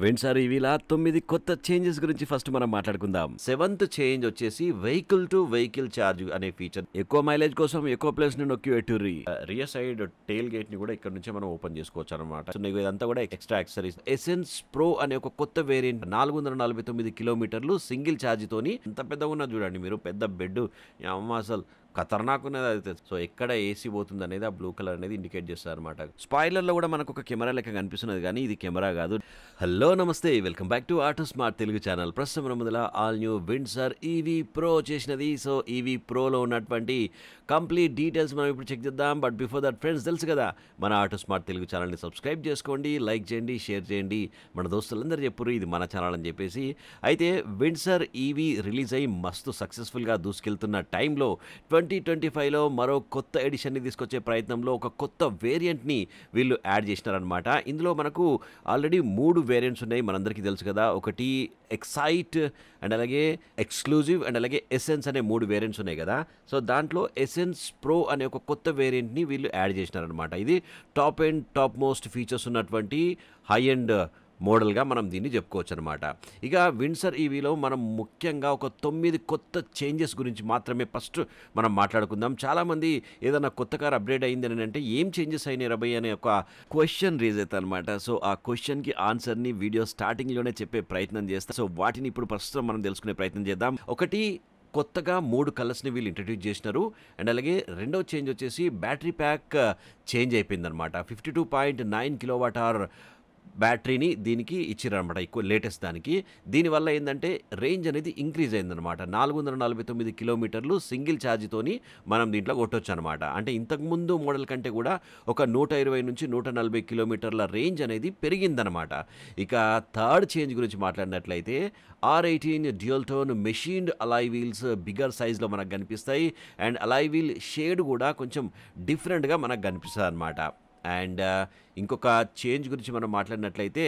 వెంట్సార్ ఈవీలా 9 కొత్త చేంజెస్ గురించి ఫస్ట్ మనం మాట్లాడుకుందాం. సెవెంత్ చేంజ్ వచ్చేసి వెహికల్ టు వెహికల్ ఛార్జ్ అనే ఫీచర్. ఎక్కువ మైలేజ్ కోసం ఎక్కువ ప్లేస్ ని నొక్కి పెట్టుర్రి. రియర్ సైడ్ టెయిల్ గేట్ ని కూడా ఇక్కడ నుంచే మనం ఓపెన్ చేసుకోవచ్చు అనమాట. సో ఇదంతా కూడా ఎక్స్ట్రా యాక్సెసరీస్. ఎసెన్స్ ప్రో అనే ఒక కొత్త వేరియంట్ 449 కిలోమీటర్లు సింగిల్ ఛార్జ్ తోని ఎంత పెద్దగా ఉన్నది చూడండి మీరు. పెద్ద బెడ్ అమ్మ అసలు ఖతర్నాక్ ఉన్నది అయితే. సో ఎక్కడ ఏసీ పోతుంది అనేది ఆ బ్లూ కలర్ అనేది ఇండికేట్ చేస్తారు అనమాట. స్పాయిలర్ లో కూడా మనకు ఒక కెమెరా లెక్క కనిపిస్తున్నది కానీ ఇది కెమెరా కాదు. హలో నమస్తే, welcome back to auto smart Telugu channel. ప్రస్తుతం మన ముందర ఆల్ న్యూ వెంట్సార్ ఈవీ ప్రో చేసినది. సో ఈవీ ప్రోలో ఉన్నటువంటి కంప్లీట్ డీటెయిల్స్ మనం ఇప్పుడు చెక్ చేద్దాం. బట్ బిఫోర్ దట్ ఫ్రెండ్స్, తెలుసు కదా మన ఆటో స్మార్ట్ తెలుగు ఛానల్ని సబ్స్క్రైబ్ చేసుకోండి, లైక్ చేయండి, షేర్ చేయండి. మన దోస్తులందరూ చెప్పురు ఇది మన ఛానల్ అని చెప్పేసి. అయితే వెంట్సార్ ఈవీ రిలీజ్ అయ్యి మస్తు సక్సెస్ఫుల్గా దూసుకెళ్తున్న టైంలో 2025లో మరో కొత్త ఎడిషన్ని తీసుకొచ్చే ప్రయత్నంలో ఒక కొత్త వేరియంట్ని వీళ్ళు యాడ్ చేసినారనమాట. ఇందులో మనకు ఆల్రెడీ 3 వేరియంట్స్ ఉన్నాయి, మనందరికీ తెలుసు కదా. ఒకటి ఎక్సైట్ అండ్ అలాగే ఎక్స్క్లూజివ్ అండ్ అలాగే ఎసెన్స్ అనే 3 వేరియంట్స్ ఉన్నాయి కదా. సో దాంట్లో ఎసెన్స్ ప్రో అనే ఒక కొత్త వేరియంట్ని వీళ్ళు యాడ్ చేసినారనమాట. ఇది టాప్ మోస్ట్ ఫీచర్స్ ఉన్నటువంటి హై అండ్ మోడల్గా మనం దీన్ని చెప్పుకోవచ్చు అనమాట. ఇక వెంట్సార్ ఈవీలో మనం ముఖ్యంగా ఒక 9 కొత్త చేంజెస్ గురించి మాత్రమే ఫస్ట్ మనం మాట్లాడుకుందాం. చాలామంది ఏదైనా కొత్త కార్ అప్డేట్ అయింది అని అంటే ఏం చేంజెస్ అయినాయి రబయ్య అనే ఒక క్వశ్చన్ రేజ్ అవుతుంది అనమాట. సో ఆ క్వశ్చన్కి ఆన్సర్ని వీడియో స్టార్టింగ్లోనే చెప్పే ప్రయత్నం చేస్తాం. సో వాటిని ఇప్పుడు ప్రస్తుతం మనం తెలుసుకునే ప్రయత్నం చేద్దాం. ఒకటి, కొత్తగా 3 కలర్స్ని వీళ్ళు ఇంట్రడ్యూస్ చేసినారు. అండ్ అలాగే రెండవ చేంజ్ వచ్చేసి బ్యాటరీ ప్యాక్ చేంజ్ అయిపోయిందనమాట. 52.9 కిలోవాట్ అవర్ బ్యాటరీని దీనికి ఇచ్చిరనమాట, ఎక్కువ లేటెస్ట్ దానికి. దీనివల్ల ఏంటంటే రేంజ్ అనేది ఇంక్రీజ్ అయిందనమాట. 449 కిలోమీటర్లు సింగిల్ ఛార్జ్తోని మనం దీంట్లో కొట్టొచ్చు అనమాట. అంటే ఇంతకుముందు మోడల్ కంటే కూడా ఒక 120 నుంచి 140 కిలోమీటర్ల రేంజ్ అనేది పెరిగిందనమాట. ఇక థర్డ్ చేంజ్ గురించి మాట్లాడినట్లయితే R18 dual tone machined alloy wheels bigger సైజ్లో మనకు కనిపిస్తాయి. అండ్ అలాయ్ వీల్ షేడ్ కూడా కొంచెం డిఫరెంట్గా మనకు కనిపిస్తుంది అనమాట. అండ్ ఇంకొక చేంజ్ గురించి మనం మాట్లాడినట్లయితే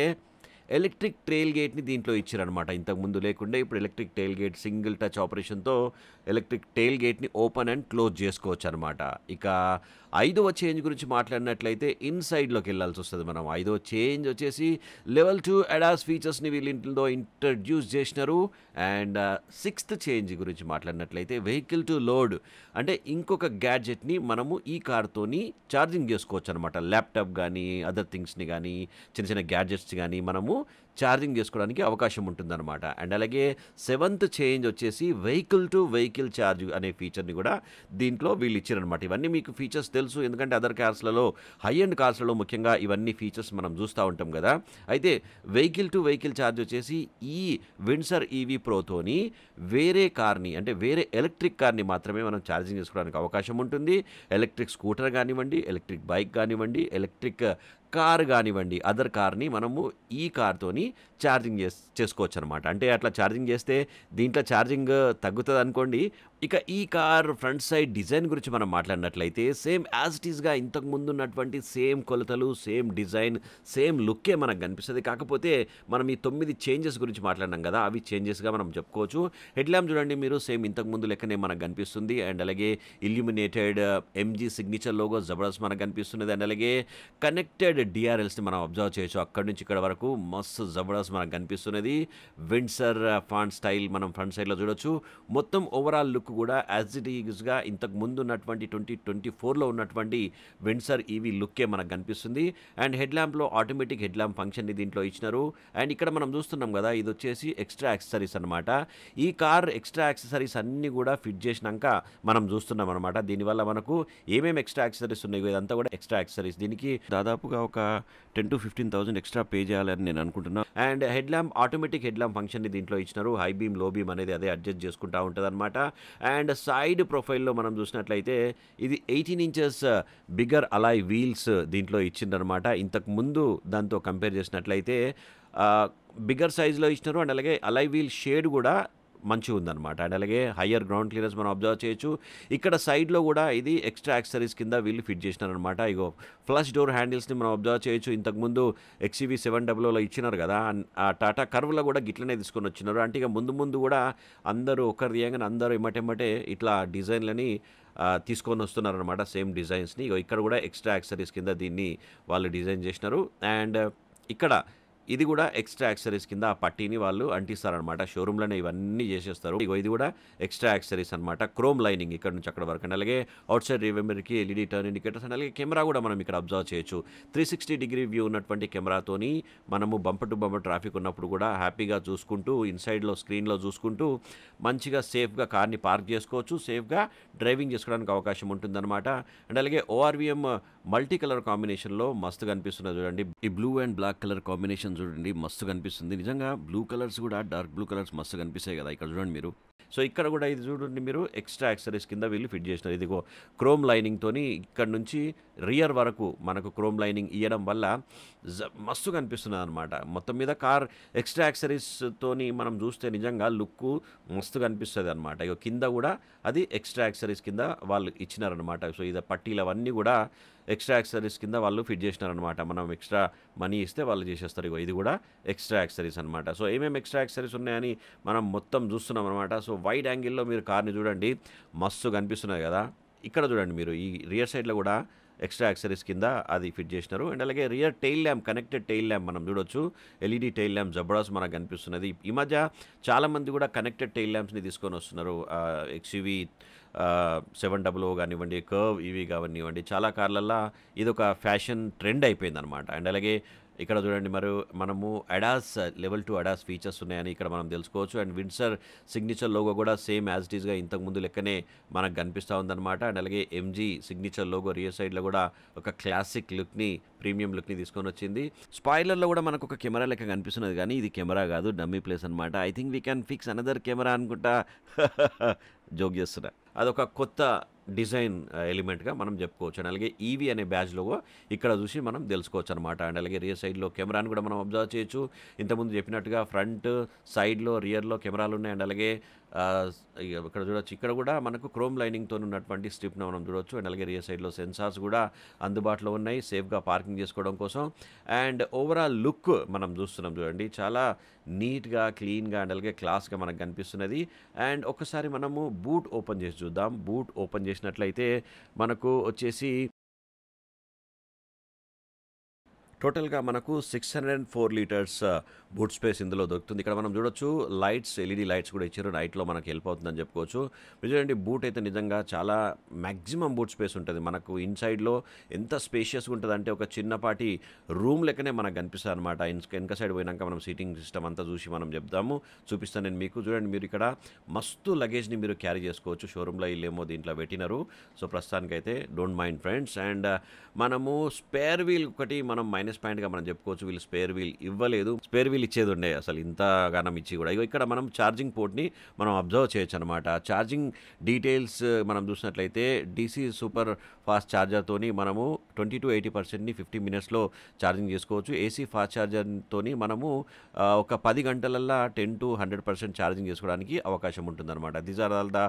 ఎలక్ట్రిక్ ట్రైల్ గేట్ని దీంట్లో ఇచ్చారనమాట. ఇంతకుముందు లేకుండా ఇప్పుడు electric tailgate single touch ఆపరేషన్తో electric tailgate open and close చేసుకోవచ్చు అనమాట. ఇక ఐదవ చేంజ్ గురించి మాట్లాడినట్లయితే ఇన్సైడ్లోకి వెళ్ళాల్సి వస్తుంది మనం. ఐదవ చేంజ్ వచ్చేసి లెవెల్ 2 అడాస్ ఫీచర్స్ని వీళ్ళింట్లో ఇంట్రడ్యూస్ చేసినారు. అండ్ సిక్స్త్ చేంజ్ గురించి మాట్లాడినట్లయితే వెహికల్ టు లోడ్, అంటే ఇంకొక గ్యాడ్జెట్ని మనము ఈ కార్తోని ఛార్జింగ్ చేసుకోవచ్చు అనమాట. ల్యాప్టాప్ కానీ అదర్ థింగ్స్ని కానీ చిన్న చిన్న గ్యాడ్జెట్స్ కానీ మనము ఛార్జింగ్ చేసుకోవడానికి అవకాశం ఉంటుందన్నమాట. అండ్ అలాగే సెవెంత్ చేంజ్ వచ్చేసి వెహికల్ టు వెహికల్ ఛార్జ్ అనే ఫీచర్ని కూడా దీంట్లో వీళ్ళు ఇచ్చారనమాట. ఇవన్నీ మీకు ఫీచర్స్ తెలుసు, ఎందుకంటే అదర్ కార్స్లలో హై అండ్ కార్స్లలో ముఖ్యంగా ఇవన్నీ ఫీచర్స్ మనం చూస్తూ ఉంటాం కదా. అయితే వెహికల్ టు వెహికల్ ఛార్జ్ వచ్చేసి ఈ వెంట్సార్ ఈవీ ప్రోతోని వేరే కార్ని, అంటే వేరే ఎలక్ట్రిక్ కార్ని మాత్రమే మనం ఛార్జింగ్ చేసుకోవడానికి అవకాశం ఉంటుంది. ఎలక్ట్రిక్ స్కూటర్ కానివ్వండి, ఎలక్ట్రిక్ బైక్ కానివ్వండి, ఎలక్ట్రిక్ కార్ కానివ్వండి, అదర్ కార్ని మనము ఈ కార్తోని ఛార్జింగ్ చేసుకోవచ్చు అనమాట. అంటే అట్లా ఛార్జింగ్ చేస్తే దీంట్లో ఛార్జింగ్ తగ్గుతుంది అనుకోండి. ఇక ఈ కార్ ఫ్రంట్ సైడ్ డిజైన్ గురించి మనం మాట్లాడినట్లయితే సేమ్ యాజ్ ఇట్ ఈస్గా ఇంతకు ముందు ఉన్నటువంటి సేమ్ కొలతలు, సేమ్ డిజైన్, సేమ్ లుక్కే మనకు కనిపిస్తుంది. కాకపోతే మనం ఈ 9 చేంజెస్ గురించి మాట్లాడినాం కదా, అవి చేంజెస్గా మనం చెప్పుకోవచ్చు. హెడ్ ల్యాంప్ చూడండి మీరు, సేమ్ ఇంతకు ముందు లెక్కనే మనకు కనిపిస్తుంది. అండ్ అలాగే illuminated MG signature logo Jabardasth మనకు కనిపిస్తున్నది. అండ్ అలాగే కనెక్టెడ్ డిఆర్ఎల్స్ని మనం అబ్జర్వ్ చేయొచ్చు. అక్కడి నుంచి ఇక్కడ వరకు మస్తు జబర్దస్త్ మనకు కనిపిస్తున్నది. వెంట్సార్ ఫాంట్ స్టైల్ మనం ఫ్రంట్ సైడ్లో చూడొచ్చు. మొత్తం ఓవరాల్ లుక్ కూడా యాజ్ ఇట్ ఈజ్గా ఇంతకు ముందు ఉన్నటువంటి 2024లో ఉన్నటువంటి వెంట్సార్ ఈవీ లుక్కే మనకు కనిపిస్తుంది. అండ్ హెడ్ ల్యాంప్లో ఆటోమేటిక్ హెడ్ ల్యాంప్ ఫంక్షన్ని దీంట్లో ఇచ్చినారు. అండ్ ఇక్కడ మనం చూస్తున్నాం కదా, ఇది వచ్చేసి ఎక్స్ట్రా యాక్సెసరీస్ అనమాట. ఈ కార్ ఎక్స్ట్రా యాక్సెసరీస్ అన్నీ కూడా ఫిట్ చేసినాక మనం చూస్తున్నాం అనమాట. దీనివల్ల మనకు ఏమేమి ఎక్స్ట్రా యాక్సెసరీస్ ఉన్నాయో ఇదంతా కూడా ఎక్స్ట్రా యాక్సెసరీస్. దీనికి దాదాపుగా ఒక 10,000 to 15,000 ఎక్స్ట్రా పే చేయాలని నేను అనుకుంటున్నాను. And head lamp automatic head lamp ఫంక్షన్ని దీంట్లో ఇచ్చినారు. హై బీమ్, లో బీమ్ అనేది అదే అడ్జస్ట్ చేసుకుంటూ ఉంటుంది అనమాట. అండ్ సైడ్ ప్రొఫైల్లో మనం చూసినట్లయితే ఇది 18 ఇంచెస్ బిగ్గర్ అలాయ్ వీల్స్ దీంట్లో ఇచ్చిందనమాట. ఇంతకు ముందు దాంతో కంపేర్ చేసినట్లయితే బిగ్గర్ సైజ్లో ఇచ్చినారు. అండ్ అలాగే అలాయ్ వీల్ షేడ్ కూడా మంచిగా ఉందన్నమాట. అండ్ అలాగే హయ్యర్ గ్రౌండ్ క్లియరెన్స్ మనం అబ్జర్వ్ చేయొచ్చు. ఇక్కడ సైడ్లో కూడా ఇది ఎక్స్ట్రా యాక్సెసరీస్ కింద వీళ్ళు ఫిట్ చేసినారనమాట. ఇగో ఫ్లష్ డోర్ హ్యాండిల్స్ని మనం అబ్జర్వ్ చేయొచ్చు. ఇంతకుముందు XUV 700లో ఇచ్చినారు కదా, ఆ టాటా కర్వ్లో కూడా గిట్లనే తీసుకొని వచ్చినారు. అంటే ఇక ముందు కూడా అందరూ ఒకరు దియంగానే అందరూ ఎమ్మటెమ్మటే ఇట్లా డిజైన్లని తీసుకొని వస్తున్నారనమాట, సేమ్ డిజైన్స్ని. ఇక్కడ కూడా ఎక్స్ట్రా యాక్సెసరీస్ కింద దీన్ని వాళ్ళు డిజైన్ చేసినారు. అండ్ ఇక్కడ ఇది కూడా ఎక్స్ట్రా యాక్సెసరీస్ కింద ఆ పట్టీని వాళ్ళు అంటిస్తారనమాట. షోరూమ్‌లోనే ఇవన్నీ చేసేస్తారు. ఇగో ఇది కూడా ఎక్స్ట్రా యాక్సెసరీస్ అనమాట. క్రోమ్ లైనింగ్ ఇక్కడ నుంచి అక్కడ వరకు అండి. అలాగే ఔట్ సైడ్ రియర్ మిర్రర్‌కి ఎల్ఈడీ టర్న్ ఇండికేటర్స్ అండ్ అలాగే కెమెరా కూడా మనం ఇక్కడ అబ్జర్వ్ చేయొచ్చు. 360 డిగ్రీ వ్యూ ఉన్నటువంటి కెమెరాతోని మనము బంపర్ టు బంపర్ ట్రాఫిక్ ఉన్నప్పుడు కూడా హ్యాపీగా చూసుకుంటూ ఇన్‌సైడ్‌లో స్క్రీన్‌లో చూసుకుంటూ మంచిగా సేఫ్‌గా కార్‌ని పార్క్ చేసుకోవచ్చు. సేఫ్‌గా డ్రైవింగ్ చేసుకోవడానికి అవకాశం ఉంటుందన్నమాట. అండ్ అలాగే ఓఆర్‌వీఎం మల్టీ కలర్ కాంబినేషన్‌లో మస్తుగా అనిపిస్తున్నది చూడండి. ఈ blue and black colour combination చూడండి మస్తుగా అనిపిస్తుంది. నిజంగా బ్లూ కలర్స్ కూడా డార్క్ బ్లూ కలర్స్ మస్తుగా అనిపిస్తాయి కదా! ఇక్కడ చూడండి మీరు. సో, ఇక్కడ కూడా ఇది చూడండి మీరు ఎక్స్ట్రా యాక్సెసరీస్ కింద వీళ్ళు ఫిట్ చేసినారు. ఇదిగో క్రోమ్ లైనింగ్‌తోని ఇక్కడ నుంచి రియర్ వరకు మనకు క్రోమ్ లైనింగ్ ఇయ్యడం వల్ల మస్తుగా అనిపిస్తున్నదనమాట. మొత్తం మీద కార్ ఎక్స్ట్రా యాక్సెసరీస్‌తోని మనం చూస్తే నిజంగా లుక్కు మస్తుగా అనిపిస్తదనమాట. ఇగో కింద కూడా అది ఎక్స్ట్రా యాక్సెసరీస్ కింద వాళ్ళు ఇచ్చినారనమాట. సో, ఇది పట్టీలు అవన్నీ కూడా ఎక్స్ట్రా యాక్సెసరీస్ కింద వాళ్ళు ఫిట్ చేసినారనమాట. మనం ఎక్స్ట్రా మనీ ఇస్తే వాళ్ళు చేసేస్తారు. ఇగో ఇది కూడా ఎక్స్ట్రా యాక్సెసరీస్ అనమాట. సో, ఏమేమి ఎక్స్ట్రా యాక్సెసరీస్ ఉన్నాయని మనం మొత్తం చూస్తున్నాం అనమాట. సో, వైడ్ యాంగిల్‌లో మీరు కార్‌ని చూడండి మస్తుగా అనిపిస్తున్నది కదా! ఇక్కడ చూడండి మీరు ఈ రియర్ సైడ్‌లో కూడా ఎక్స్ట్రా యాక్సెసరీస్ కింద అది ఫిట్ చేసినారు. అండ్ అలాగే rear tail lamp connected tail lamp మనం చూడొచ్చు. ఎల్ఈడీ టెయిల్ ల్యాంప్ జబర్దస్త్ మనకు కనిపిస్తున్నది. ఈ మధ్య చాలామంది కూడా కనెక్టెడ్ టెయిల్ ల్యాంప్స్‌ని తీసుకొని వస్తున్నారు. ఎక్స్‌యూవీ 700 కానివ్వండి, కర్వ్ ఈవీ కానివ్వండి, చాలా కార్లల్లో ఇదొక ఫ్యాషన్ ట్రెండ్ అయిపోయిందనమాట. అండ్ అలాగే ఇక్కడ చూడండి మనము అడాస్ లెవెల్ 2 అడాస్ ఫీచర్స్ ఉన్నాయని ఇక్కడ మనం తెలుసుకోవచ్చు. అండ్ విండ్సర్ సిగ్నేచర్ లోగో కూడా సేమ్ యాజ్ ఇట్ ఈస్‌గా ఇంతకుముందు లెక్కనే మనకు కనిపిస్తూ ఉందన్నమాట. అండ్ అలాగే ఎంజీ సిగ్నేచర్ లోగో రియర్ సైడ్‌లో కూడా ఒక క్లాసిక్ లుక్‌ని ప్రీమియం లుక్‌ని తీసుకొని వచ్చింది. స్పాయిలర్‌లో కూడా మనకు ఒక కెమెరా లెక్క కనిపిస్తున్నది కానీ ఇది కెమెరా కాదు డమ్మీ ప్లేస్ అనమాట. I think we can fix another camera అనుకుంటా జోక్ చేస్తున్నా. అదొక కొత్త డిజైన్ ఎలిమెంట్‌గా మనం చెప్పుకోవచ్చు. అండ్ అలాగే ఈవీ అనే బ్యాడ్జ్ లోగో ఇక్కడ చూసి మనం తెలుసుకోవచ్చు అనమాట. అండ్ అలాగే రియర్ సైడ్‌లో కెమెరాని కూడా మనం అబ్జర్వ్ చేయొచ్చు. ఇంతకుముందు చెప్పినట్టుగా ఫ్రంట్, సైడ్‌లో, రియర్‌లో కెమెరాలు ఉన్నాయి. అండ్ అలాగే ఇక్కడ చూడొచ్చు. ఇక్కడ కూడా మనకు క్రోమ్ లైనింగ్‌తో ఉన్నటువంటి స్ట్రిప్‌ని మనం చూడొచ్చు. అండ్ అలాగే రియర్ సైడ్‌లో సెన్సార్స్ కూడా అందుబాటులో ఉన్నాయి సేఫ్‌గా పార్కింగ్ చేసుకోవడం కోసం. అండ్ ఓవరాల్ లుక్ మనం చూస్తున్నాం చూడండి. చాలా నీట్‌గా, క్లీన్‌గా అండ్ అలాగే క్లాస్‌గా మనకు కనిపిస్తున్నది. అండ్ ఒక్కసారి మనము బూట్ ఓపెన్ చేసి చూద్దాం. బూట్ ఓపెన్ చేసినట్లయితే మనకు వచ్చేసి టోటల్‌గా మనకు 604 లీటర్స్ బూట్ స్పేస్ ఇందులో దొరుకుతుంది. ఇక్కడ మనం చూడొచ్చు లైట్స్, ఎల్ఈడీ లైట్స్ కూడా ఇచ్చారు. నైట్‌లో మనకు హెల్ప్ అవుతుందని చెప్పుకోవచ్చు. మీరు చూడండి బూట్ అయితే నిజంగా చాలా మాక్సిమం బూట్ స్పేస్ ఉంటది. మనకు ఇన్‌సైడ్‌లో ఎంత స్పేషియస్‌గా ఉంటదంటే ఒక చిన్నపాటి రూమ్ లెక్కనే మనకు కనిపిస్తదనమాట. వెనక సైడ్ పోయినాక మనం సీటింగ్ సిస్టమ్ అంతా చూసి మనం చూపిస్తాను నేను మీకు. చూడండి మీరు ఇక్కడ మస్తు లగేజ్‌ని మీరు క్యారీ చేసుకోవచ్చు. షోరూమ్‌లో ఈళ్ళేమో దీంట్లో పెట్టినారు. సో, ప్రస్తుతానికైతే డోంట్ మైండ్ ఫ్రెండ్స్. అండ్ మనము స్పేర్ వీల్ ఒకటి మనం మైనస్ పాయింట్‌గా మనం చెప్పుకోవచ్చు. వీళ్ళు స్పేర్ వీల్ ఇవ్వలేదు. స్పేర్ వీల్ ఇచ్చేది ఉండే అసలు ఇంతగానం ఇచ్చి కూడా. ఇగో ఇక్కడ మనం ఛార్జింగ్ పోర్ట్‌ని మనం అబ్జర్వ్ చేయొచ్చనమాట. ఛార్జింగ్ డీటెయిల్స్ మనం చూసినట్లయితే డీసీ సూపర్ ఫాస్ట్ ఛార్జర్‌తోని మనము 20-80%ని 50 మినిట్స్‌లో ఛార్జింగ్ చేసుకోవచ్చు. ఏసీ ఫాస్ట్ ఛార్జర్‌తోని మనము ఒక 10 గంటలల్లా 10-100% ఛార్జింగ్ చేసుకోవడానికి అవకాశం ఉంటుందన్నమాట. These are all the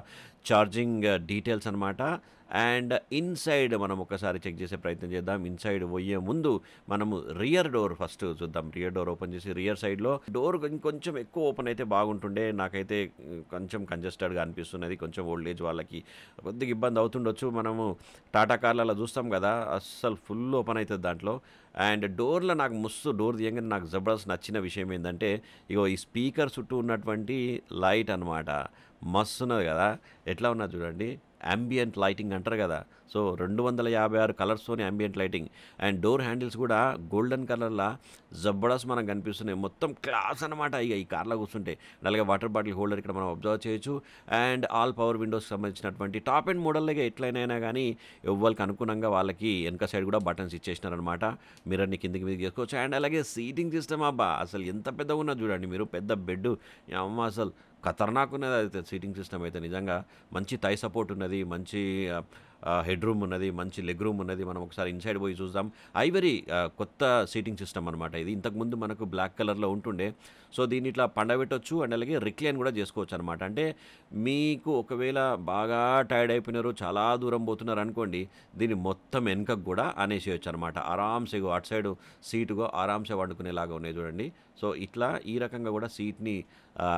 charging details అనమాట. అండ్ ఇన్‌సైడ్ మనం ఒకసారి చెక్ చేసే ప్రయత్నం చేద్దాం. ఇన్‌సైడ్ పోయే ముందు మనము రియర్ డోర్ ఫస్ట్ చూద్దాం. రియర్ డోర్ ఓపెన్ చేసి రియర్ సైడ్‌లో డోర్ ఇంకొంచెం ఎక్కువ ఓపెన్ అయితే బాగుంటుండే. నాకైతే కొంచెం కంజెస్టెడ్‌గా అనిపిస్తున్నది. కొంచెం ఓల్డ్ ఏజ్ వాళ్ళకి కొద్దిగా ఇబ్బంది అవుతుండొచ్చు. మనము టాటా కార్లలో చూస్తాం కదా! అస్సలు ఫుల్ ఓపెన్ అయితది దాంట్లో. అండ్ డోర్‌లో నాకు డోర్ తీయంగానే నాకు జబర్దస్త్ నచ్చిన విషయం ఏందంటే, ఇగో ఈ స్పీకర్ చుట్టూ ఉన్నటువంటి లైట్ అనమాట. మస్తున్నది కదా! ఎట్లా ఉన్నది చూడండి. యాంబియంట్ లైటింగ్ అంటారు కదా! సో, 256 కలర్స్‌తోని ambient lighting. And door handles కూడా గోల్డెన్ కలర్‌లా జబర్దస్త్ మనకు కనిపిస్తున్నాయి. మొత్తం క్లాస్ అనమాట ఇగ ఈ కార్‌లో కూర్చుంటే. అలాగే వాటర్ బాటిల్ హోల్డర్ ఇక్కడ మనం అబ్జర్వ్ చేయొచ్చు. అండ్ ఆల్ పవర్ విండోస్‌కి సంబంధించినటువంటి టాప్ ఎండ్ మోడల్‌లో ఎట్లైనా గానీ ఎవ్వరికి అనుగుణంగా వాళ్ళకి వెనక సైడ్ కూడా బటన్స్ ఇచ్చేసినారనమాట. మిర్రర్‌ని కిందకి మీదకి చేసుకోవచ్చు. అండ్ అలాగే సీటింగ్ సిస్టమ్ అబ్బా! అసలు ఎంత పెద్దగా ఉన్నది చూడండి మీరు. పెద్ద బెడ్ యమ్మ అసలు ఖతర్నాక్ ఉన్నది అయితే సీటింగ్ సిస్టమ్ అయితే నిజంగా. మంచి థై సపోర్ట్ ఉన్నది. మంచి హెడ్ రూమ్ ఉన్నది. మంచి లెగ్ రూమ్ ఉన్నది. మనం ఒకసారి ఇన్‌సైడ్ పోయి చూద్దాం. ఐవరీ కొత్త సీటింగ్ సిస్టమ్ అనమాట ఇది. ఇంతకుముందు మనకు బ్లాక్ కలర్‌లో ఉంటుండే. సో, దీన్ని ఇట్లా పండబెట్టొచ్చు. అండ్ అలాగే రిక్లైన్ కూడా చేసుకోవచ్చు అనమాట. అంటే మీకు ఒకవేళ బాగా టైర్డ్ అయిపోయినారు, చాలా దూరం పోతున్నారు అనుకోండి, దీన్ని మొత్తం వెనకకు కూడా అనేసేయొచ్చు అనమాట. ఆరామ్సే అటు సైడు సీటుగో ఆరామ్సే వండుకునేలాగా ఉన్నాయి చూడండి. సో, ఇట్లా ఈ రకంగా కూడా సీట్‌ని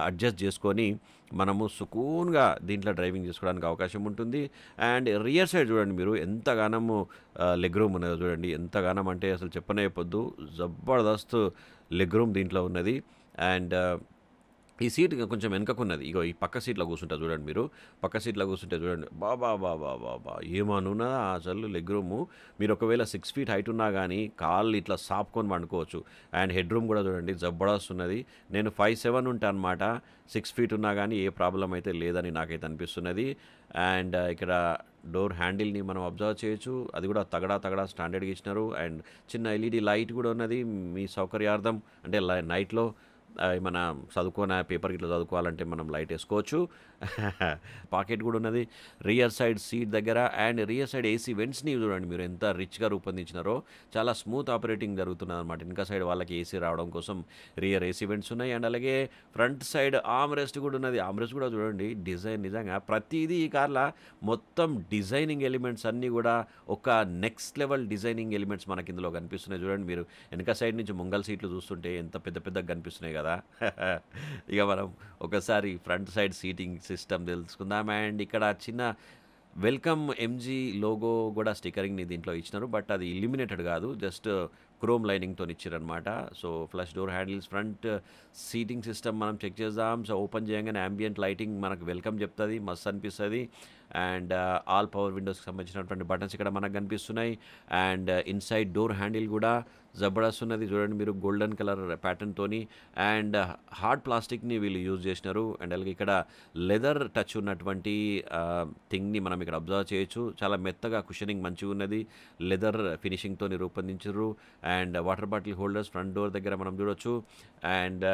అడ్జస్ట్ చేసుకొని మనము సుకూన్‌గా దీంట్లో డ్రైవింగ్ చేసుకోవడానికి అవకాశం ఉంటుంది. అండ్ రియర్ సైడ్ చూడండి మీరు ఎంతగానము లెగ్ రూమ్ ఉన్నదో చూడండి. ఎంతగానం అంటే అసలు చెప్పనే చెప్పొద్దు. జబర్దస్త్ లెగ్ రూమ్ దీంట్లో ఉన్నది. అండ్ ఈ సీట్ కొంచెం వెనకకున్నది. ఇగో ఈ పక్క సీట్‌లో కూర్చుంటారు చూడండి మీరు. పక్క సీట్‌లో కూర్చుంటే చూడండి. అబ్బబ్బబ్బబ్బబ్బా! ఏమనున్నదా అసలు లెగ్ రూము. మీరు ఒకవేళ 6 ఫీట్ హైట్ ఉన్నా గానీ, కాళ్ళు ఇట్లా సాపుకొని పండుకోవచ్చు. అండ్ హెడ్ రూమ్ గూడా చూడండి జబర్దస్త్ ఉన్నది. నేను 5'7" ఉంటా అనమాట. 6 ఫీట్ ఉన్నా గానీ ఏ ప్రాబ్లమ్ అయితే లేదని నాకైతే అనిపిస్తున్నది. అండ్ ఇక్కడ డోర్ హ్యాండిల్‌ని మనం అబ్జర్వ్ చేయొచ్చు. అది కూడా తగడా తగడా స్టాండర్డ్‌గా ఇచ్చినారు. అండ్ చిన్న ఎల్ఈడీ లైట్ గూడా ఉన్నది. మీ సౌకర్యార్థం అంటే నైట్‌లో ఏమన్నా పేపర్ గిట్లా చదువుకోవాలంటే మనం లైట్ ఏసుకోవచ్చు. పాకెట్ గూడా ఉన్నది. రియర్ సైడ్ సీట్ దగ్గర అండ్ రియర్ సైడ్ ఏసీ వెంట్స్‌ని చూడండి మీరు ఎంత రిచ్‌గా రూపొందించినారో. చాలా స్మూత్ ఆపరేటింగ్ జరుగుతున్నదనమాట. వెనక సైడ్ వాళ్ళకి ఏసీ రావడం కోసం రియర్ ఏసీ వెంట్స్ ఉన్నాయి. అండ్ అలాగే ఫ్రంట్ సైడ్ ఆర్మ్ రెస్ట్ గూడా ఉన్నది. ఆర్మ్ రెస్ట్ గూడా చూడండి డిజైన్ నిజంగా ప్రతీదీ ఈ కార్‌ల మొత్తం డిజైనింగ్ ఎలిమెంట్స్ అన్నీ గూడా ఒక నెక్స్ట్ లెవెల్ డిజైనింగ్ ఎలిమెంట్స్ మనకి ఇందులో కనిపిస్తున్నాయి చూడండి మీరు. వెనక సైడ్ నుంచి ముంగల్ సీట్లు చూస్తుంటే ఎంత పెద్ద పెద్దగా కనిపిస్తున్నాయి కదా! ఇక మనం ఒకసారి ఫ్రంట్ సైడ్ సీటింగ్ సిస్టమ్ తెలుసుకుందాం. అండ్ ఇక్కడ చిన్న వెల్కమ్ ఎంజీ లోగో కూడా స్టిక్కరింగ్‌ని దీంట్లో ఇచ్చినారు. బట్ అది ఇల్యూమినేటెడ్ కాదు. జస్ట్ క్రోమ్ లైనింగ్‌తోని ఇచ్చిర్రనమాట. So, flush door handles, front seating system మనం చెక్ చేద్దాం. సో, ఓపెన్ చేయంగానే యాంబియంట్ లైటింగ్ మనకు వెల్కమ్ చెప్తది. మస్తు అనిపిస్తది. అండ్ ఆల్ పవర్ విండోస్‌కి సంబంధించినటువంటి బటన్స్ ఇక్కడ మనకు కనిపిస్తున్నాయి. అండ్ ఇన్‌సైడ్ డోర్ హ్యాండిల్ కూడా జబర్దస్త్ ఉన్నది. చూడండి మీరు గోల్డెన్ కలర్ ప్యాటర్న్‌తోని అండ్ హార్డ్ ప్లాస్టిక్‌ని వీళ్ళు యూజ్ చేసినారు. అండ్ అలాగే ఇక్కడ లెదర్ టచ్ ఉన్నటువంటి థింగ్‌ని మనం ఇక్కడ అబ్జర్వ్ చేయొచ్చు. చాలా మెత్తగా కుషనింగ్ మంచిగున్నది. లెదర్ ఫినిషింగ్‌తోని రూపొందించిర్రు. And water bottle holders front door దగ్గర మనం చూడొచ్చు. అండ్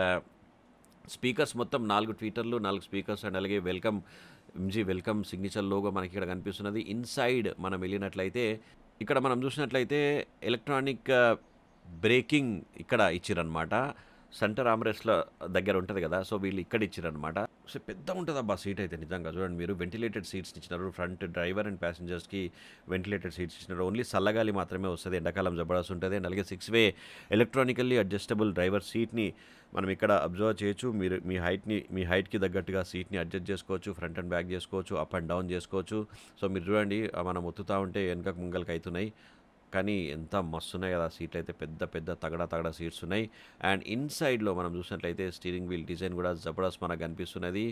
స్పీకర్స్ మొత్తం 4 ట్వీటర్లు, 4 స్పీకర్స్ అండ్ అలాగే ఎంజీ వెల్కమ్ సిగ్నేచర్ లోగో మనకి ఇక్కడ కనిపిస్తున్నది. ఇన్‌సైడ్ మనం వెళ్ళినట్లయితే ఇక్కడ మనం చూసినట్లయితే ఎలక్ట్రానిక్ బ్రేకింగ్ ఇక్కడ ఇచ్చిరనమాట. సెంటర్ ఆర్మ్‌రెస్ట్‌ల దగ్గర ఉంటది కదా! సో, వీళ్ళు ఇక్కడ ఇచ్చిరనమాట. సో, పెద్దగుంటదబ్బా సీట్ అయితే నిజంగా చూడండి మీరు. వెంటిలేటెడ్ సీట్స్ ఇచ్చినారు. ఫ్రంట్ డ్రైవర్ అండ్ ప్యాసింజర్స్‌కి వెంటిలేటెడ్ సీట్స్ ఇచ్చినారు. ఓన్లీ చల్లగాలి మాత్రమే వస్తది. ఎండాకాలం జబర్దస్త్ ఉంటది. అండ్ అలాగే 6 వే ఎలక్ట్రానికల్లీ అడ్జస్టబుల్ డ్రైవర్ సీట్‌ని మనం ఇక్కడ అబ్జర్వ్ చేయొచ్చు. మీరు మీ హైట్‌కి తగ్గట్టుగా సీట్‌ని అడ్జస్ట్ చేసుకోవచ్చు. ఫ్రంట్ అండ్ బ్యాక్ చేసుకోవచ్చు. అప్ అండ్ డౌన్ చేసుకోవచ్చు. సో, మీరు చూడండి మనం ఒత్తుతా ఉంటే వెనకకు ముంగలకి అయితున్నాయి. కానీ ఎంత మస్తున్నాయి కదా సీట్లు అయితే పెద్ద పెద్ద తగడా తగడా సీట్స్ ఉన్నాయి. అండ్ ఇన్‌సైడ్‌లో మనం చూసినట్లయితే స్టీరింగ్ వీల్ డిజైన్ కూడా జబర్దస్త్ మనకు కనిపిస్తున్నది.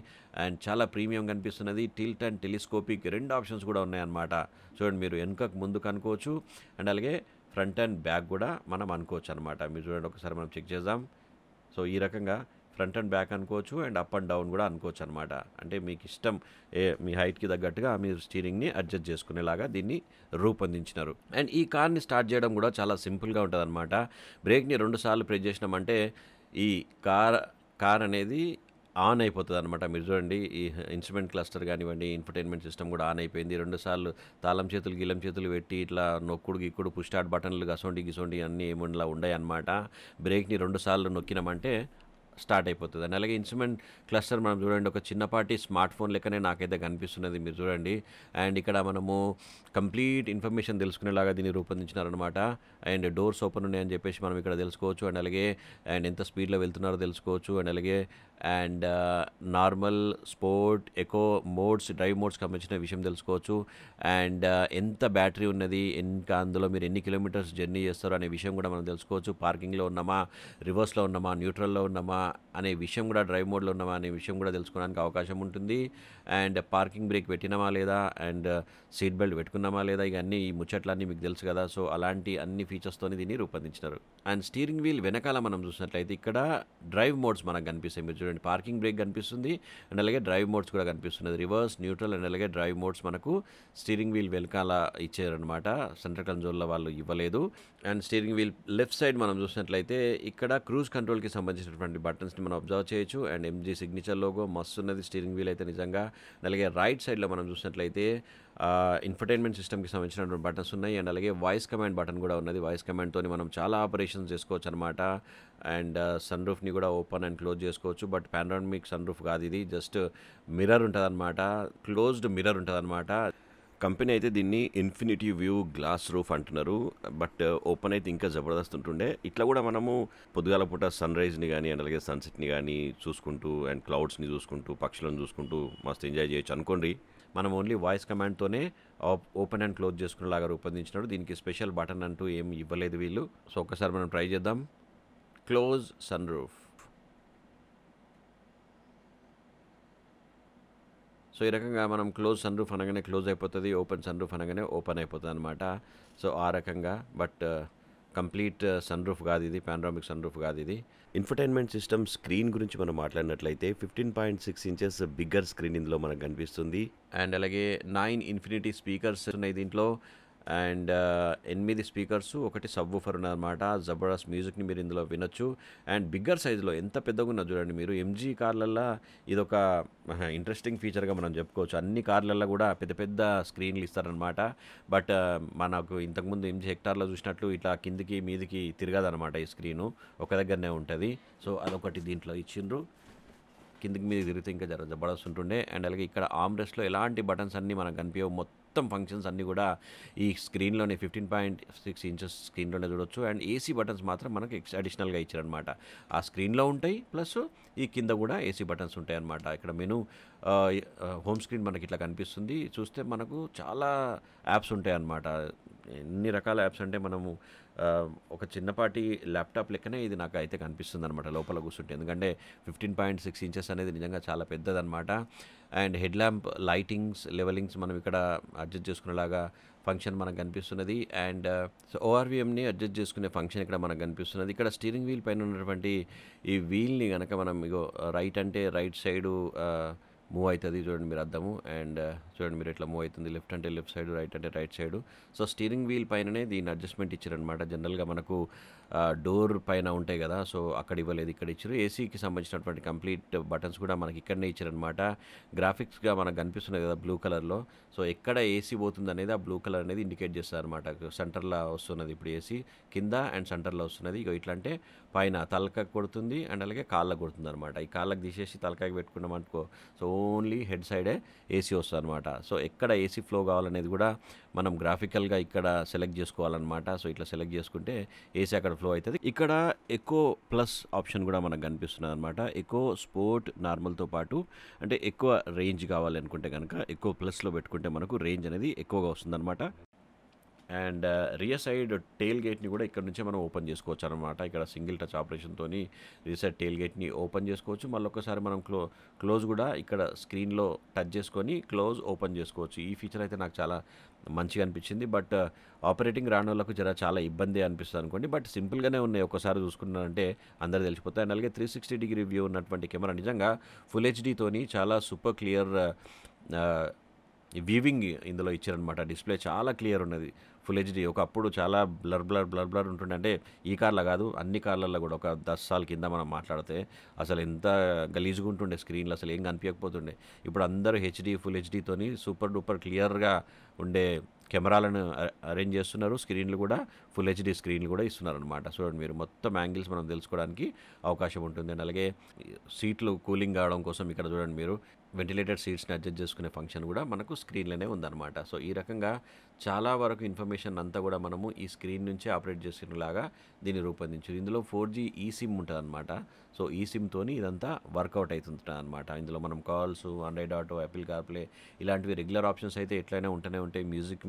అండ్ చాలా ప్రీమియం కనిపిస్తున్నది. టిల్ట్ అండ్ టెలిస్కోపిక్ 2 ఆప్షన్స్ కూడా ఉన్నాయన్నమాట. చూడండి మీరు వెనుకకు ముందుకు అనుకోవచ్చు. అండ్ అలాగే ఫ్రంట్ అండ్ బ్యాక్ కూడా మనం అనుకోవచ్చు అనమాట. మీరు చూడండి ఒకసారి మనం చెక్ చేద్దాం. సో, ఈ రకంగా ఫ్రంట్ అండ్ బ్యాక్ అనుకోవచ్చు. అండ్ అప్ అండ్ డౌన్ కూడా అనుకోవచ్చు అనమాట. అంటే మీకు ఇష్టం మీ హైట్‌కి తగ్గట్టుగా మీరు స్టీరింగ్‌ని అడ్జస్ట్ చేసుకునేలాగా దీన్ని రూపొందించినారు. అండ్ ఈ కార్‌ని స్టార్ట్ చేయడం కూడా చాలా సింపుల్‌గా ఉంటదనమాట. బ్రేక్‌ని 2 సార్లు ప్రెస్ చేసినామంటే ఈ కార్ అనేది ఆన్ అయిపోతదనమాట. మీరు చూడండి ఈ ఇన్స్ట్రుమెంట్ క్లస్టర్ కానివ్వండి, ఇన్ఫర్‌టైన్‌మెంట్ సిస్టమ్ కూడా ఆన్ అయిపోయింది. 2 సార్లు తాళం చేతులు, గిల్లం చేతులు పెట్టి ఇట్లా నొక్కుడు, గిక్కుడు, పుష్ స్టార్ట్ బటన్లు గిసోంటి అన్నీ ఏముండలా ఉండయన్నమాట. బ్రేక్‌ని 2 సార్లు నొక్కినామంటే స్టార్ట్ అయిపోతది. అండ్ అలాగే ఇన్స్ట్రుమెంట్ క్లస్టర్ మనం చూడండి ఒక చిన్నపాటి స్మార్ట్ ఫోన్ లెక్కనే నాకైతే కనిపిస్తున్నది మీరు చూడండి. అండ్ ఇక్కడ మనము కంప్లీట్ ఇన్ఫర్మేషన్ తెలుసుకునేలాగా దీన్ని రూపొందించినారనమాట. అండ్ డోర్స్ ఓపెన్ ఉన్నాయని చెప్పేసి మనం ఇక్కడ తెలుసుకోవచ్చు. అండ్ అలాగే ఎంత స్పీడ్‌లో వెళ్తున్నారో తెలుసుకోవచ్చు. అండ్ అలాగే normal, sport, eco modes, drive మోడ్స్‌కి సంబంధించిన విషయం తెలుసుకోవచ్చు. అండ్ ఎంత బ్యాటరీ ఉన్నది, ఇంకా అందులో మీరు ఎన్ని కిలోమీటర్స్ జర్నీ చేస్తారు అనే విషయం కూడా మనం తెలుసుకోవచ్చు. పార్కింగ్‌లో ఉన్నామా, రివర్స్‌లో ఉన్నామా, న్యూట్రల్‌లో ఉన్నామా అనే విషయం కూడా, డ్రైవ్ మోడ్‌లో ఉన్నామా అనే విషయం కూడా తెలుసుకోవడానికి అవకాశం ఉంటుంది. అండ్ పార్కింగ్ బ్రేక్ పెట్టినామా లేదా, అండ్ సీట్ బెల్ట్ పెట్టుకున్నామా లేదా, ఇవన్నీ ఈ ముచ్చట్లన్నీ మీకు తెలుసు కదా. సో, అలాంటి అన్ని ఫీచర్స్‌తోని దీన్ని రూపొందించినారు. అండ్ స్టీరింగ్ వీల్ వెనకాల మనం చూసినట్లయితే ఇక్కడ డ్రైవ్ మోడ్స్ మనకు కనిపిస్తాయి. మీరు చూడండి పార్కింగ్ బ్రేక్ కనిపిస్తుంది. అండ్ అలాగే డ్రైవ్ మోడ్స్ కూడా కనిపిస్తున్నది. రివర్స్, న్యూట్రల్ అండ్ అలాగే డ్రైవ్ మోడ్స్ మనకు స్టీరింగ్ వీల్ వెనకాల ఇచ్చారనమాట. సెంట్రల్ కన్సోల్‌లో వాళ్ళు ఇవ్వలేదు. And steering wheel left side మనం చూసినట్లయితే ఇక్కడ క్రూజ్ కంట్రోల్‌కి సంబంధించినటువంటి బటన్స్‌ని మనం అబ్జర్వ్ చేయొచ్చు. అండ్ ఎంజీ సిగ్నేచర్ లోగో మస్తున్నది స్టీరింగ్ వీల్ అయితే నిజంగా. అలాగే రైట్ సైడ్‌లో మనం చూసినట్లయితే ఇన్ఫర్‌టైన్‌మెంట్ సిస్టమ్‌కి సంబంధించినటువంటి బటన్స్ ఉన్నాయి. అండ్ అలాగే వాయిస్ కమాండ్ బటన్ కూడా ఉన్నది. వాయిస్ కమాండ్‌తోని మనం చాలా ఆపరేషన్స్ చేసుకోవచ్చు అనమాట. అండ్ సన్ రూఫ్‌ని కూడా ఓపెన్ అండ్ క్లోజ్ చేసుకోవచ్చు. బట్ పానోరామిక్ సన్ రూఫ్ కాదు ఇది. జస్ట్ మిర్రర్ ఉంటదనమాట. క్లోజ్డ్ మిర్రర్ ఉంటదనమాట. కంపెనీ అయితే దీన్ని ఇన్ఫినిటీ వ్యూ గ్లాస్ రూఫ్ అంటున్నారు. బట్ ఓపెన్ అయితే ఇంకా జబర్దస్త్ ఉంటుండే. ఇట్లా కూడా మనము పొద్దుగాల పూట సన్‌రైజ్‌ని గానీ, అండ్ అలాగే సన్‌సెట్‌ని గానీ చూసుకుంటూ అండ్ క్లౌడ్స్‌ని చూసుకుంటూ, పక్షులను చూసుకుంటూ మస్తు ఎంజాయ్ చేయొచ్చు అనుకోండి. మనం ఓన్లీ వాయిస్ కమాండ్‌తోనే ఓపెన్ అండ్ క్లోజ్ చేసుకునేలాగా రూపొందించినారు. దీనికి స్పెషల్ బటన్ అంటూ ఏమి ఇవ్వలేదు వీళ్ళు. సో, ఒక్కసారి మనం ట్రై చేద్దాం. Close sun roof. సో ఈ రకంగా మనం క్లోజ్ సన్ రూఫ్ అనగానే క్లోజ్ అయిపోతుంది, ఓపెన్ సన్ రూఫ్ అనగానే ఓపెన్ అయిపోతుంది అనమాట. సో ఆ రకంగా, బట్ కంప్లీట్ సన్ రూఫ్ కాదు ఇది, పానరామిక్ సన్ రూఫ్ కాదు ఇది. ఇన్ఫర్టైన్మెంట్ సిస్టమ్ స్క్రీన్ గురించి మనం మాట్లాడినట్లయితే 15.6 ఇంచెస్ బిగ్గర్ స్క్రీన్ ఇందులో మనకు కనిపిస్తుంది. అండ్ అలాగే 9 ఇన్ఫినిటీ స్పీకర్స్ ఉన్నాయి దీంట్లో. అండ్ 8 స్పీకర్స్, ఒకటి సబ్ వూఫర్ ఉన్నదన్నమాట. జబర్దస్త్ మ్యూజిక్ని మీరు ఇందులో వినొచ్చు. అండ్ బిగ్గర్ సైజులో ఎంత పెద్దగా ఉన్నది చూడండి మీరు. ఎంజీ కార్లల్లో ఇదొక ఇంట్రెస్టింగ్ ఫీచర్గా మనం చెప్పుకోవచ్చు. అన్ని కార్లల్లో కూడా పెద్ద పెద్ద స్క్రీన్లు ఇస్తారనమాట. బట్ మనకు ఇంతకుముందు ఎంజీ హెక్టార్లో చూసినట్లు ఇట్లా కిందికి మీదికి తిరగదనమాట ఈ స్క్రీను, ఒక దగ్గరనే ఉంటుంది. సో అదొకటి దీంట్లో ఇచ్చిండ్రు. కిందికి మీద తిరిగితే ఇంకా జబర్దస్త్ ఉంటుండే. అండ్ అలాగే ఇక్కడ ఆమ్రెస్ట్లో ఎలాంటి బటన్స్ అన్నీ మనకు కనిపించవు. మొత్తం ఫంక్షన్స్ అన్నీ కూడా ఈ స్క్రీన్లోనే 15.6 ఇంచెస్ స్క్రీన్లోనే చూడొచ్చు. అండ్ ఏసీ బటన్స్ మాత్రం మనకు అడిషనల్గా ఇచ్చారనమాట. ఆ స్క్రీన్లో ఉంటాయి, ప్లస్ ఈ కింద కూడా ఏసీ బటన్స్ ఉంటాయి అన్నమాట. ఇక్కడ మెను హోమ్ స్క్రీన్ మనకి ఇట్లా కనిపిస్తుంది. చూస్తే మనకు చాలా యాప్స్ ఉంటాయి అన్నమాట. ఎన్ని రకాల యాప్స్ అంటే మనము ఒక చిన్నపాటి ల్యాప్టాప్ లెక్కనే ఇది నాకు అయితే కనిపిస్తుంది అనమాట లోపల కూర్చుంటే. ఎందుకంటే 15.6 ఇంచెస్ అనేది నిజంగా చాలా పెద్దదన్నమాట. అండ్ హెడ్ ల్యాంప్ లైటింగ్స్ లెవెలింగ్స్ మనం ఇక్కడ అడ్జస్ట్ చేసుకునేలాగా ఫంక్షన్ మనకు కనిపిస్తున్నది. అండ్ సో ఓఆర్వీఎంని అడ్జస్ట్ చేసుకునే ఫంక్షన్ ఇక్కడ మనకు కనిపిస్తున్నది. ఇక్కడ స్టీరింగ్ వీల్ పైన ఉన్నటువంటి ఈ వీల్ని కనుక మనం ఇగో రైట్ అంటే రైట్ సైడు మూవ్ అవుతుంది చూడండి మీరు అద్దము. అండ్ చూడండి మీరు ఎట్లా మూవ్ అవుతుంది, లెఫ్ట్ అంటే లెఫ్ట్ సైడ్, రైట్ అంటే right side. So steering wheel పైననే దీన్ని అడ్జస్ట్మెంట్ ఇచ్చారనమాట. జనరల్గా మనకు డోర్ పైన ఉంటాయి కదా, సో అక్కడ ఇవ్వలేదు, ఇక్కడ ఇచ్చారు. ఏసీకి సంబంధించినటువంటి కంప్లీట్ బటన్స్ కూడా మనకి ఇక్కడనే ఇచ్చారనమాట. గ్రాఫిక్స్గా మనకు కనిపిస్తున్నాయి కదా బ్లూ కలర్లో. సో ఎక్కడ ఏసీ పోతుంది అనేది ఆ బ్లూ కలర్ అనేది ఇండికేట్ చేస్తారు అనమాట. సెంటర్లో వస్తున్నది ఇప్పుడు ఏసీ, కింద అండ్ సెంటర్లో వస్తున్నది. ఇక ఇట్లా అంటే పైన తలకాకు కొడుతుంది అండ్ అలాగే కాళ్ళకు కొడుతుంది అనమాట. ఈ కాళ్ళకు తీసేసి తలకాకి పెట్టుకున్నాం అనుకో, సో ఓన్లీ హెడ్ సైడే ఏసీ వస్తుంది అనమాట. సో ఎక్కడ ఏసీ ఫ్లో కావాలనేది కూడా మనం గ్రాఫికల్గా ఇక్కడ సెలెక్ట్ చేసుకోవాలన్నమాట. సో ఇట్లా సెలెక్ట్ చేసుకుంటే ఏసీ అక్కడ ఫ్లో అవుతుంది. ఇక్కడ ఎకో ప్లస్ ఆప్షన్ కూడా మనకు కనిపిస్తున్నది అనమాట. ఎకో స్పోర్ట్ నార్మల్తో పాటు అంటే ఎక్కువ రేంజ్ కావాలి అనుకుంటే కనుక ఎకో ప్లస్లో పెట్టుకుంటే మనకు రేంజ్ అనేది ఎక్కువగా వస్తుందన్నమాట. అండ్ రియర్ సైడ్ టెయిల్ గేట్ని కూడా ఇక్కడ నుంచే మనం ఓపెన్ చేసుకోవచ్చు అనమాట. ఇక్కడ సింగిల్ టచ్ ఆపరేషన్తో రియర్ సైడ్ టెయిల్ గేట్ని ఓపెన్ చేసుకోవచ్చు. మళ్ళీ ఒకసారి మనం క్లోజ్ కూడా ఇక్కడ స్క్రీన్లో టచ్ చేసుకొని క్లోజ్ ఓపెన్ చేసుకోవచ్చు. ఈ ఫీచర్ అయితే నాకు చాలా మంచిగా అనిపించింది. బట్ ఆపరేటింగ్ రాని వాళ్ళకు చాలా ఇబ్బంది అనిపిస్తుంది అనుకోండి. బట్ సింపుల్గానే ఉన్నాయి, ఒక్కసారి చూసుకున్నారంటే అందరూ తెలిసిపోతాయి. అండ్ అలాగే 360 డిగ్రీ వ్యూ ఉన్నటువంటి కెమెరా నిజంగా ఫుల్ హెచ్డీతోని చాలా సూపర్ క్లియర్ వీవింగ్ ఇందులో ఇచ్చారనమాట. డిస్ప్లే చాలా క్లియర్ ఉన్నది, ఫుల్ హెచ్డీ. ఒకప్పుడు చాలా బ్లర్ ఉంటుండే. అంటే ఈ కార్లో కాదు, అన్ని కార్లలో కూడా ఒక 10 సార్ల కింద మనం మాట్లాడితే అసలు ఎంత గలీజ్గా ఉంటుండే స్క్రీన్లు, అసలు ఏం కనిపించకపోతుండే. ఇప్పుడు అందరూ హెచ్డీ ఫుల్ హెచ్డీతోని సూపర్ డూపర్ క్లియర్గా ఉండే కెమెరాలను అరేంజ్ చేస్తున్నారు. స్క్రీన్లు కూడా ఫుల్ హెచ్డీ స్క్రీన్లు కూడా ఇస్తున్నారు అనమాట. చూడండి మీరు మొత్తం యాంగిల్స్ మనం తెలుసుకోవడానికి అవకాశం ఉంటుంది. అండ్ అలాగే సీట్లు కూలింగ్ కావడం కోసం ఇక్కడ చూడండి మీరు వెంటిలేటెడ్ సీట్స్ని అడ్జస్ట్ చేసుకునే ఫంక్షన్ కూడా మనకు స్క్రీన్లోనే ఉందన్నమాట. సో ఈ రకంగా చాలా వరకు ఇన్ఫర్మేషన్ అంతా కూడా మనము ఈ స్క్రీన్ నుంచే ఆపరేట్ చేసేలాగా దీన్ని రూపొందించారు. ఇందులో 4G ఈ సిమ్ ఉంటుంది అనమాట. సో ఈ సిమ్తోని ఇదంతా వర్కౌట్ అవుతుంటుంది అనమాట. ఇందులో మనం calls, Android auto, Apple CarPlay ఇలాంటివి రెగ్యులర్ ఆప్షన్స్ అయితే ఎట్లయినా ఉంటూనే ఉంటాయి. మ్యూజిక్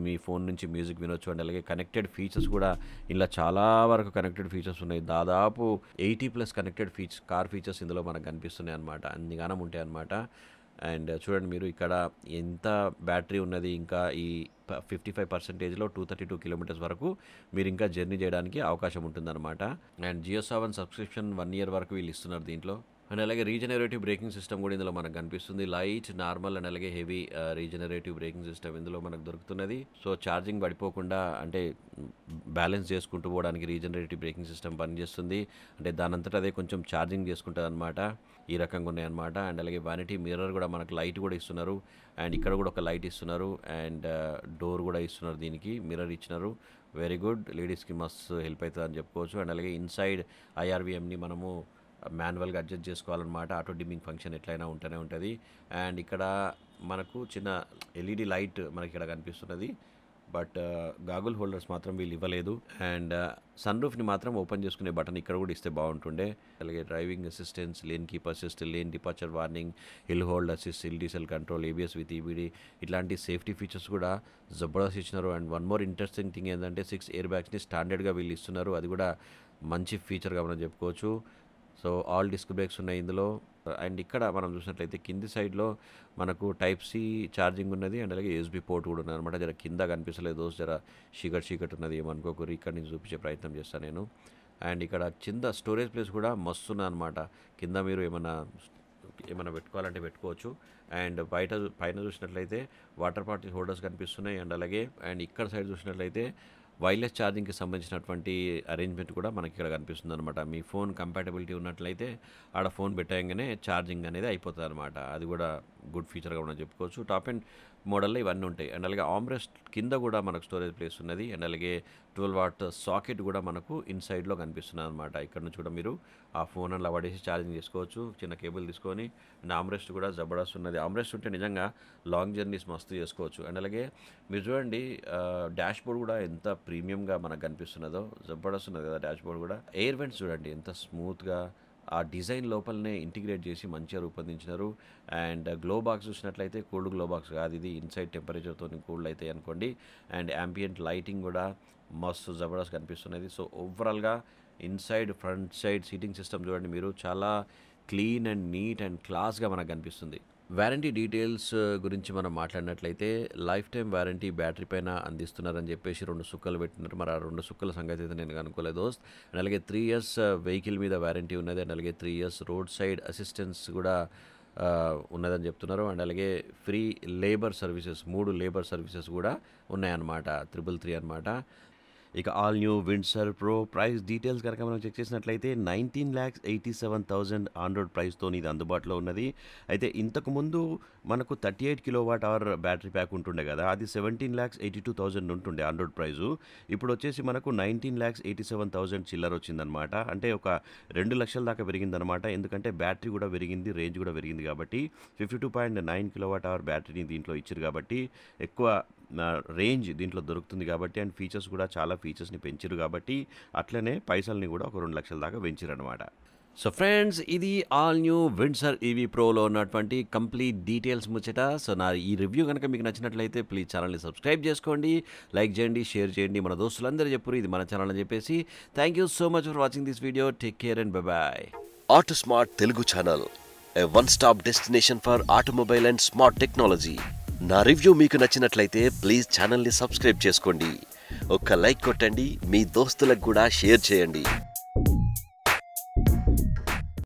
మీ ఫోన్ నుంచి మ్యూజిక్ వినొచ్చు. అండ్ అలాగే కనెక్టెడ్ ఫీచర్స్ కూడా ఇలా చాలా వరకు కనెక్టెడ్ ఫీచర్స్ ఉన్నాయి. దాదాపు 80+ కనెక్టెడ్ కార్ ఫీచర్స్ ఇందులో మనకు కనిపిస్తున్నాయి అనమాట. అన్ని గానం ఉంటాయి అనమాట. అండ్ చూడండి మీరు ఇక్కడ ఎంత బ్యాటరీ ఉన్నది. ఇంకా ఈ 55%లో 232 కిలోమీటర్స్ వరకు మీరు ఇంకా జర్నీ చేయడానికి అవకాశం ఉంటుందన్నమాట. అండ్ JioSaavn సబ్స్క్రిప్షన్ 1 ఇయర్ వరకు వీళ్ళు ఇస్తున్నారు దీంట్లో. అండ్ అలాగే రీజనరేటివ్ బ్రేకింగ్ సిస్టమ్ కూడా ఇందులో మనకు కనిపిస్తుంది. లైట్, నార్మల్ అండ్ అలాగే హెవీ రీజనరేటివ్ బ్రేకింగ్ సిస్టమ్ ఇందులో మనకు దొరుకుతున్నది. సో ఛార్జింగ్ పడిపోకుండా అంటే బ్యాలెన్స్ చేసుకుంటూ పోవడానికి రీజనరేటివ్ బ్రేకింగ్ సిస్టమ్ పనిచేస్తుంది. అంటే దానంతటా అదే కొంచెం ఛార్జింగ్ చేసుకుంటుంది అనమాట. ఈ రకంగా ఉన్నాయన్నమాట. అండ్ అలాగే వానిటీ మిర్రర్ కూడా మనకు లైట్ కూడా ఇస్తున్నారు. అండ్ ఇక్కడ కూడా ఒక లైట్ ఇస్తున్నారు. అండ్ డోర్ కూడా ఇస్తున్నారు, దీనికి మిర్రర్ ఇచ్చినారు. వెరీ గుడ్, లేడీస్కి మస్తు హెల్ప్ అవుతుంది అని చెప్పుకోవచ్చు. అండ్ అలాగే ఇన్సైడ్ IRVMని మనము మాన్యువల్గా అడ్జస్ట్ చేసుకోవాలన్నమాట. ఆటో డిమ్మింగ్ ఫంక్షన్ ఎట్లయినా ఉంటూనే ఉంటుంది. అండ్ ఇక్కడ మనకు చిన్న LED లైట్ మనకి ఇక్కడ కనిపిస్తున్నది. బట్ గాగుల్ హోల్డర్స్ మాత్రం వీళ్ళు ఇవ్వలేదు. అండ్ సన్ రూఫ్ని మాత్రం ఓపెన్ చేసుకునే బటన్ ఇక్కడ కూడా ఇస్తే బాగుంటుండే. అలాగే driving assistance, lane keep assist, lane departure warning, hill hold assist, hill Diesel control, ABS with EBD ఇట్లాంటి సేఫ్టీ ఫీచర్స్ కూడా జబర్దస్త్ ఇచ్చినారు. And one more interesting thing ఏంటంటే 6 ఎయిర్ బ్యాగ్స్ని స్టాండర్డ్గా వీళ్ళు ఇస్తున్నారు. అది కూడా మంచి ఫీచర్గా మనం చెప్పుకోవచ్చు. సో ఆల్ డిస్క్ బ్రేక్స్ ఉన్నాయి ఇందులో. అండ్ ఇక్కడ మనం చూసినట్లయితే కింది సైడ్లో మనకు టైప్ సి ఛార్జింగ్ ఉన్నది అండ్ అలాగే యూఎస్బీ పోర్ట్ కూడా ఉన్నది అనమాట. జర కింద కనిపిస్తలేదు, జర చీకటి ఉన్నది, ఏమనుకోకూరి. ఇక్కడ నుంచి చూపించే ప్రయత్నం చేస్తాను నేను. అండ్ ఇక్కడ కింద స్టోరేజ్ ప్లేస్ కూడా మస్తు ఉన్నది అనమాట. కింద మీరు ఏమైనా పెట్టుకోవాలంటే పెట్టుకోవచ్చు. అండ్ పైన చూసినట్లయితే వాటర్ బాటిల్ హోల్డర్స్ కనిపిస్తున్నాయి. అండ్ ఇక్కడ సైడ్ చూసినట్లయితే వైర్లెస్ ఛార్జింగ్కి సంబంధించినటువంటి అరేంజ్మెంట్ కూడా మనకి ఇక్కడ కనిపిస్తుంది అనమాట. మీ ఫోన్ కంపాటబిలిటీ ఉన్నట్లయితే ఆడ ఫోన్ పెట్టగానే ఛార్జింగ్ అనేది అయిపోతుంది అనమాట. అది కూడా గుడ్ ఫీచర్గా మనం చెప్పుకోవచ్చు. టాప్ అండ్ మోడల్లో ఇవన్నీ ఉంటాయి. అండ్ అలాగే ఆమ్రెస్ట్ కింద కూడా మనకు స్టోరేజ్ ప్లేస్ ఉన్నది. అండ్ అలాగే 12 వాట్ సాకెట్ కూడా మనకు ఇన్సైడ్లో కనిపిస్తుంది అనమాట. ఇక్కడ నుంచి కూడా మీరు ఆ ఫోన్ అలా పడేసి ఛార్జింగ్ చేసుకోవచ్చు, చిన్న కేబుల్ తీసుకొని. అండ్ ఆమ్రెస్ట్ కూడా జబర్దస్త్ ఉన్నది. ఆమ్రెస్ట్ ఉంటే నిజంగా లాంగ్ జర్నీస్ మస్తు చేసుకోవచ్చు. అండ్ అలాగే మీరు చూడండి డాష్ బోర్డ్ కూడా ఎంత ప్రీమియంగా మనకు కనిపిస్తున్నదో, జబర్దస్త్ ఉన్నది కదా డాష్ బోర్డ్ కూడా. ఎయిర్ వెంట్స్ చూడండి ఎంత స్మూత్గా ఆ డిజైన్ లోపలనే ఇంటిగ్రేట్ చేసి మంచిగా రూపొందించినారు. అండ్ గ్లో బాక్స్ చూసినట్లయితే కూల్డ్ గ్లో బాక్స్ కాదు, ఇది ఇన్సైడ్ టెంపరేచర్తో కూల్డ్ అవుతాయి అనుకోండి. అండ్ యాంబియంట్ లైటింగ్ కూడా మస్తు జబర్దస్త్ కనిపిస్తున్నది. సో ఓవరాల్గా inside front side seating system చూడండి మీరు, చాలా క్లీన్ అండ్ నీట్ అండ్ క్లాస్గా మనకు కనిపిస్తుంది. వారంటీ డీటెయిల్స్ గురించి మనం మాట్లాడినట్లయితే లైఫ్ టైం వారంటీ బ్యాటరీ పైన అందిస్తున్నారని చెప్పేసి 2 సుక్కలు పెట్టినారు. మరి ఆ 2 సుక్కల సంగతి అయితే నేను కనుక్కోలేదు దోస్త్. అండ్ అలాగే 3 ఇయర్స్ వెహికల్ మీద వారంటీ ఉన్నది. అండ్ అలాగే 3 ఇయర్స్ రోడ్ సైడ్ అసిస్టెన్స్ కూడా ఉన్నదని చెప్తున్నారు. అండ్ అలాగే free labour services 3 labour services కూడా ఉన్నాయన్నమాట. 333 అనమాట. ఇక all new Windsor pro price details కనుక మనం చెక్ చేసినట్లయితే 19,87,000 ఆన్ రోడ్ ప్రైస్తో ఇది అందుబాటులో ఉన్నది. అయితే ఇంతకుముందు మనకు 38 kWh బ్యాటరీ ప్యాక్ ఉంటుండే కదా, అది 17,82,000 ఉంటుండే ఆన్ రోడ్ ప్రైజు. ఇప్పుడు వచ్చేసి మనకు 19,87,000 చిల్లర వచ్చిందనమాట. అంటే ఒక 2 లక్షల దాకా పెరిగిందనమాట. ఎందుకంటే బ్యాటరీ కూడా పెరిగింది, రేంజ్ కూడా పెరిగింది కాబట్టి. 52.9 kWh బ్యాటరీని దీంట్లో ఇచ్చారు కాబట్టి ఎక్కువ రేంజ్ దీంట్లో దొరుకుతుంది కాబట్టి. అండ్ ఫీచర్స్ కూడా చాలా ఫీచర్స్ని పెంచారు కాబట్టి అట్లనే పైసల్ని కూడా ఒక 2 లక్షల దాకా పెంచారు అనమాట. సో ఫ్రెండ్స్, ఇది ఆల్ న్యూ విండ్సర్ ఈవీ ప్రోలో ఉన్నటువంటి కంప్లీట్ డీటెయిల్స్ ముచ్చట. సో నా ఈ రివ్యూ కనుక మీకు నచ్చినట్లయితే ప్లీజ్ ఛానల్ని సబ్స్క్రైబ్ చేసుకోండి, లైక్ చేయండి, షేర్ చేయండి. మన దోస్తులందరూ చెప్పారు ఇది మన ఛానల్ అని చెప్పేసి. Thank you so much for watching this video. Take care and bye. Autosmart Telugu channel, a one stop destination for automobile and smart technology. నా రివ్యూ మీకు నచ్చినట్లయితే ప్లీజ్ ఛానల్ని సబ్స్క్రైబ్ చేసుకోండి, ఒక్క లైక్ కొట్టండి, మీ దోస్తులకు కూడా షేర్ చేయండి.